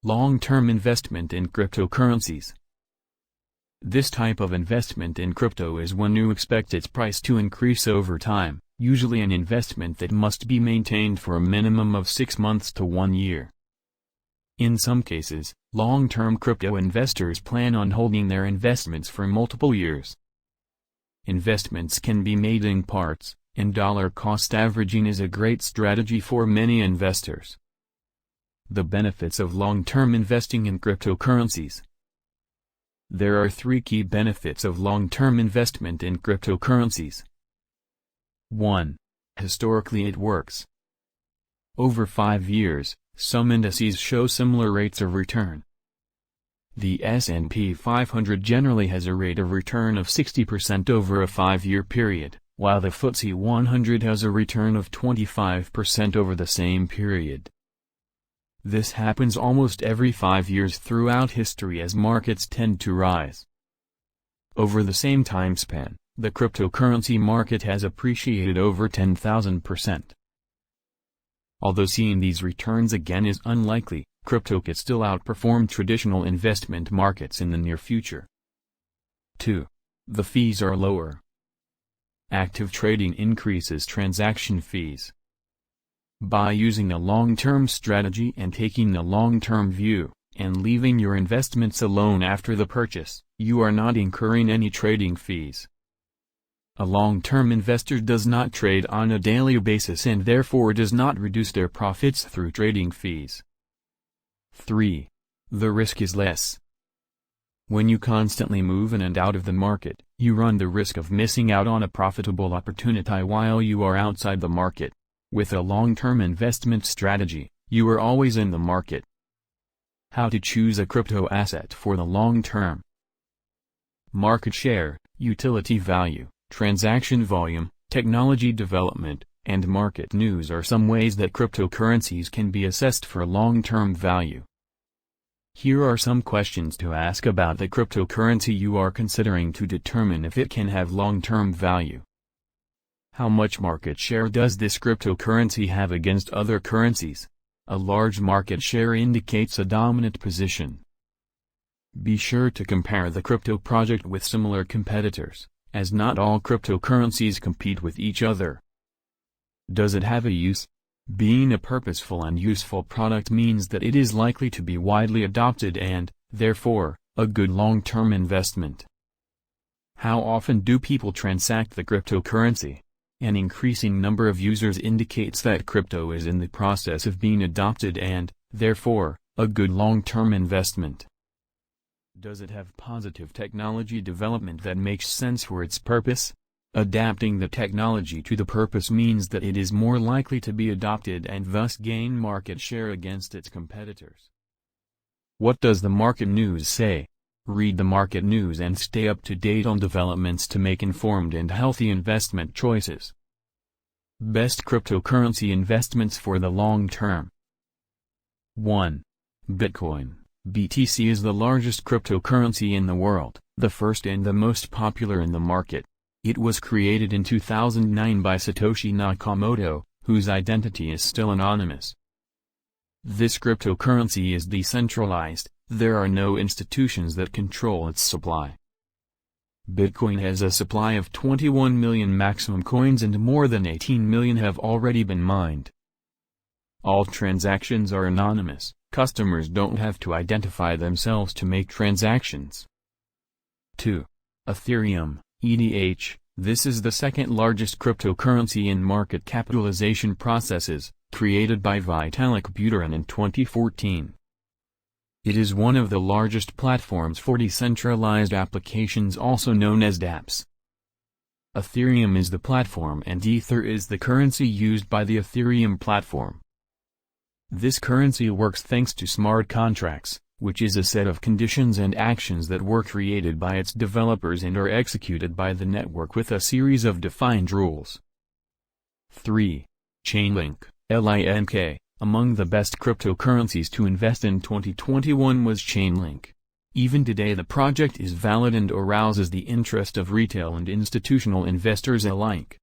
Long-term investment in cryptocurrencies. This type of investment in crypto is when you expect its price to increase over time, usually an investment that must be maintained for a minimum of 6 months to 1 year. In some cases, long-term crypto investors plan on holding their investments for multiple years. Investments can be made in parts, and dollar cost averaging is a great strategy for many investors. The benefits of long-term investing in cryptocurrencies. There are 3 key benefits of long-term investment in cryptocurrencies. 1. Historically it works. Over 5 years, some indices show similar rates of return. The S&P 500 generally has a rate of return of 60% over a 5-year period, while the FTSE 100 has a return of 25% over the same period. This happens almost every 5 years throughout history as markets tend to rise. Over the same time span, the cryptocurrency market has appreciated over 10,000%. Although seeing these returns again is unlikely, crypto could still outperform traditional investment markets in the near future. 2. The fees are lower. Active trading increases transaction fees. By using a long-term strategy and taking a long-term view, and leaving your investments alone after the purchase, you are not incurring any trading fees. A long-term investor does not trade on a daily basis and therefore does not reduce their profits through trading fees. 3. The risk is less. When you constantly move in and out of the market, you run the risk of missing out on a profitable opportunity while you are outside the market. With a long-term investment strategy, you are always in the market. How to choose a crypto asset for the long term. Market share, utility value, transaction volume, technology development, and market news are some ways that cryptocurrencies can be assessed for long-term value. Here are some questions to ask about the cryptocurrency you are considering to determine if it can have long-term value. How much market share does this cryptocurrency have against other currencies? A large market share indicates a dominant position. Be sure to compare the crypto project with similar competitors, as not all cryptocurrencies compete with each other. Does it have a use? Being a purposeful and useful product means that it is likely to be widely adopted and, therefore, a good long-term investment. How often do people transact the cryptocurrency? An increasing number of users indicates that crypto is in the process of being adopted and, therefore, a good long-term investment. Does it have positive technology development that makes sense for its purpose? Adapting the technology to the purpose means that it is more likely to be adopted and thus gain market share against its competitors. What does the market news say? Read the market news and stay up to date on developments to make informed and healthy investment choices. Best cryptocurrency investments for the long term. 1. Bitcoin. BTC is the largest cryptocurrency in the world, the first and the most popular in the market. It was created in 2009 by Satoshi Nakamoto, whose identity is still anonymous. This cryptocurrency is decentralized. There are no institutions that control its supply. Bitcoin has a supply of 21 million maximum coins and more than 18 million have already been mined. All transactions are anonymous, customers don't have to identify themselves to make transactions. 2. Ethereum, ETH, this is the second largest cryptocurrency in market capitalization processes, created by Vitalik Buterin in 2014. It is one of the largest platforms for decentralized applications, also known as dApps. Ethereum is the platform and Ether is the currency used by the Ethereum platform. This currency works thanks to smart contracts, which is a set of conditions and actions that were created by its developers and are executed by the network with a series of defined rules. 3. Chainlink, LINK. Among the best cryptocurrencies to invest in 2021 was Chainlink. Even today the project is valid and arouses the interest of retail and institutional investors alike.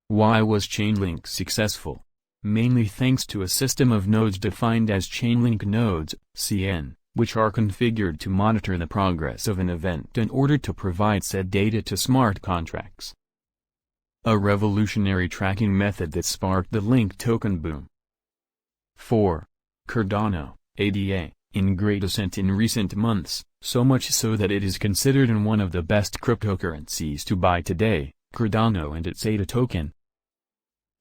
Why was Chainlink successful? mainly thanks to a system of nodes defined as Chainlink Nodes, CN, which are configured to monitor the progress of an event in order to provide said data to smart contracts. A revolutionary tracking method that sparked the Link token boom. 4. Cardano, ADA, in great ascent in recent months, so much so that it is considered one of the best cryptocurrencies to buy today, Cardano and its ADA token.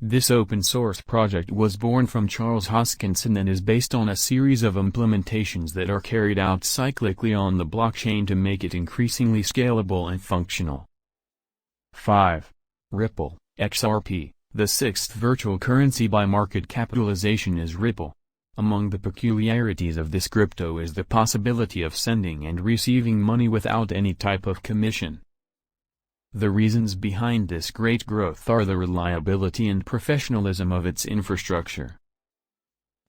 This open-source project was born from Charles Hoskinson and is based on a series of implementations that are carried out cyclically on the blockchain to make it increasingly scalable and functional. 5. Ripple, XRP, the sixth virtual currency by market capitalization is Ripple. Among the peculiarities of this crypto is the possibility of sending and receiving money without any type of commission. The reasons behind this great growth are the reliability and professionalism of its infrastructure.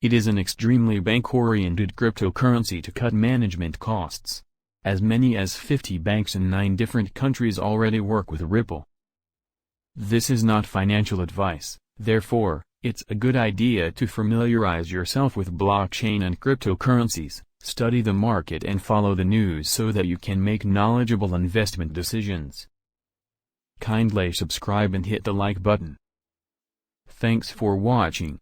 It is an extremely bank-oriented cryptocurrency to cut management costs. As many as 50 banks in 9 different countries already work with Ripple. This is not financial advice, therefore, it's a good idea to familiarize yourself with blockchain and cryptocurrencies, study the market and follow the news so that you can make knowledgeable investment decisions. Kindly subscribe and hit the like button. Thanks for watching.